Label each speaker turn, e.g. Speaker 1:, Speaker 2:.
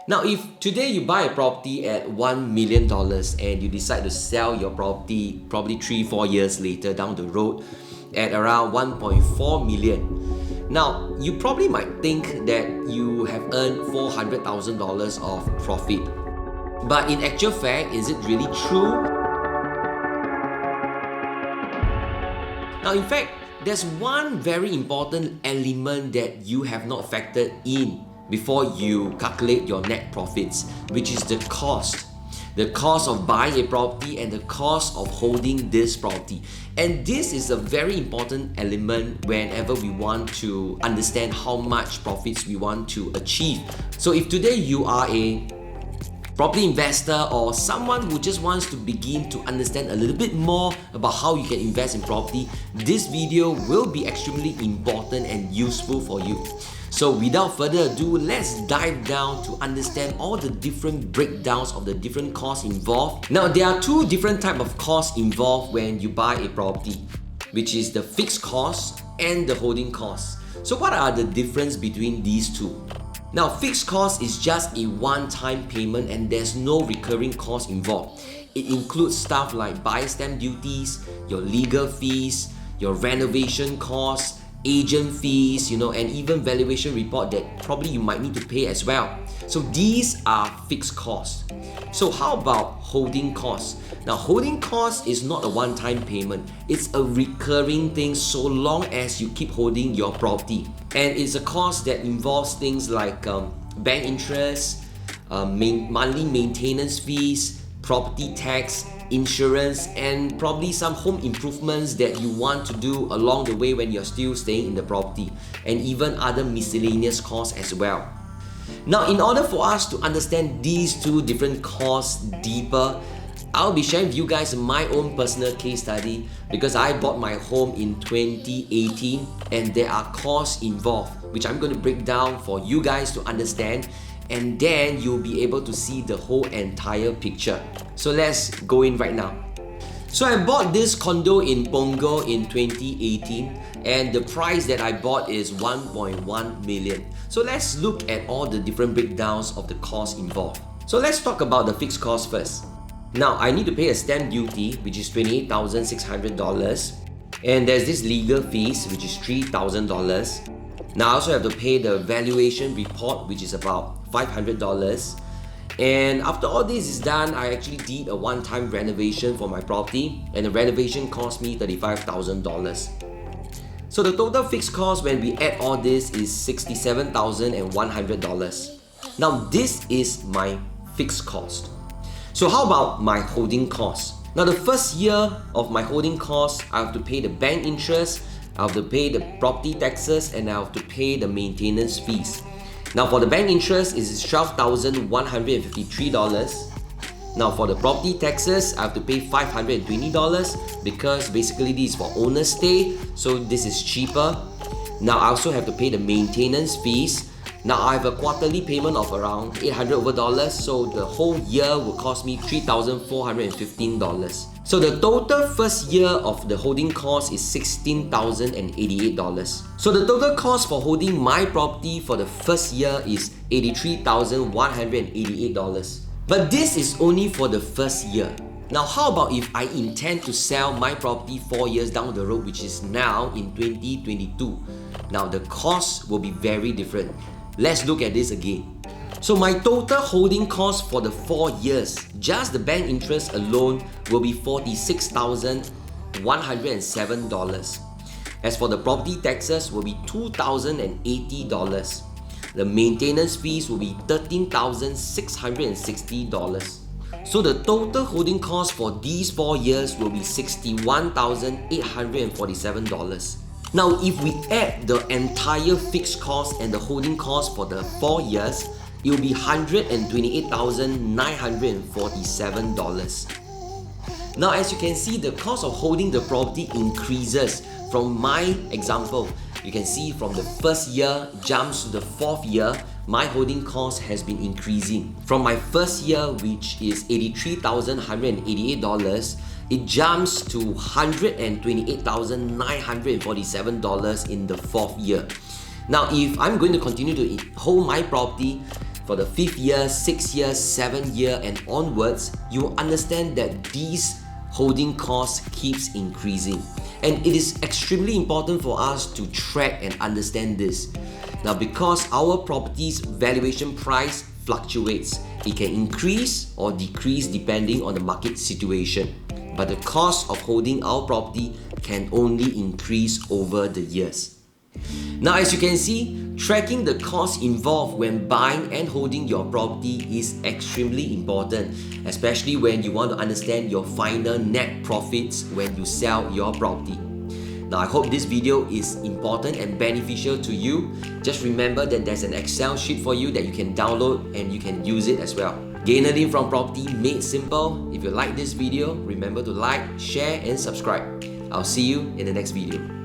Speaker 1: Now, if today you buy a property at $1 million and you decide to sell your property probably 3-4 years later down the road at around 1.4 million, now you probably might think that you have earned $400,000 of profit. But in actual fact, is it really true? Now, in fact, there's one very important element that you have not factored in before you calculate your net profits, which is the cost. The cost of buying a property and the cost of holding this property. And this is a very important element whenever we want to understand how much profits we want to achieve. So if today you are a property investor or someone who just wants to begin to understand a little bit more about how you can invest in property, this video will be extremely important and useful for you. So without further ado, let's dive down to understand all the different breakdowns of the different costs involved. Now, there are two different types of costs involved when you buy a property, which is the fixed cost and the holding costs. So what are the difference between these two? Now, fixed cost is just a one-time payment and there's no recurring cost involved. It includes stuff like buyer's stamp duties, your legal fees, your renovation costs, agent fees, and even valuation report that probably you might need to pay as well. So these are fixed costs. So how about holding costs? Now, holding costs is not a one-time payment. It's a recurring thing so long as you keep holding your property. And it's a cost that involves things like bank interest, monthly maintenance fees, property tax, insurance, and probably some home improvements that you want to do along the way when you're still staying in the property, and even other miscellaneous costs as well. Now, in order for us to understand these two different costs deeper, I'll be sharing with you guys my own personal case study because I bought my home in 2018 and there are costs involved which I'm going to break down for you guys to understand, and then you'll be able to see the whole entire picture. So let's go in right now. So I bought this condo in Punggol in 2018 and the price that I bought is 1.1 million. So let's look at all the different breakdowns of the costs involved. So let's talk about the fixed cost first. Now, I need to pay a stamp duty, which is $28,600, and there's this legal fees, which is $3,000. Now, I also have to pay the valuation report, which is about $500. And after all this is done, I actually did a one-time renovation for my property, and the renovation cost me $35,000. So the total fixed cost when we add all this is $67,100. Now, this is my fixed cost. So how about my holding costs? Now, the first year of my holding costs, I have to pay the bank interest, I have to pay the property taxes, and I have to pay the maintenance fees. Now, for the bank interest, it is $12,153. Now, for the property taxes, I have to pay $520 because basically this is for owner's stay, so this is cheaper. Now, I also have to pay the maintenance fees. Now, I have a quarterly payment of around $800 so the whole year will cost me $3,415. So the total first year of the holding cost is $16,088. So the total cost for holding my property for the first year is $83,188. But this is only for the first year. Now, how about if I intend to sell my property 4 years down the road, which is now in 2022? Now, the cost will be very different. Let's look at this again. So my total holding cost for the 4 years, just the bank interest alone, will be $46,107. As for the property taxes, will be $2,080. The maintenance fees will be $13,660. So the total holding cost for these 4 years will be $61,847. Now, if we add the entire fixed cost and the holding cost for the 4 years, it will be $128,947. Now, as you can see, the cost of holding the property increases. From my example, you can see from the first year jumps to the 4th year, my holding cost has been increasing. From my first year, which is $83,188, it jumps to $128,947 in the 4th year. Now, if I'm going to continue to hold my property for the 5th year, 6th year, 7th year and onwards, you will understand that these holding costs keeps increasing. And it is extremely important for us to track and understand this. Now, because our property's valuation price fluctuates, it can increase or decrease depending on the market situation. But the cost of holding our property can only increase over the years. Now, as you can see, tracking the costs involved when buying and holding your property is extremely important, especially when you want to understand your final net profits when you sell your property. Now, I hope this video is important and beneficial to you. Just remember that there's an Excel sheet for you that you can download and you can use it as well. Gaynerlin from Property Made Simple. If you like this video, remember to like, share and subscribe. I'll see you in the next video.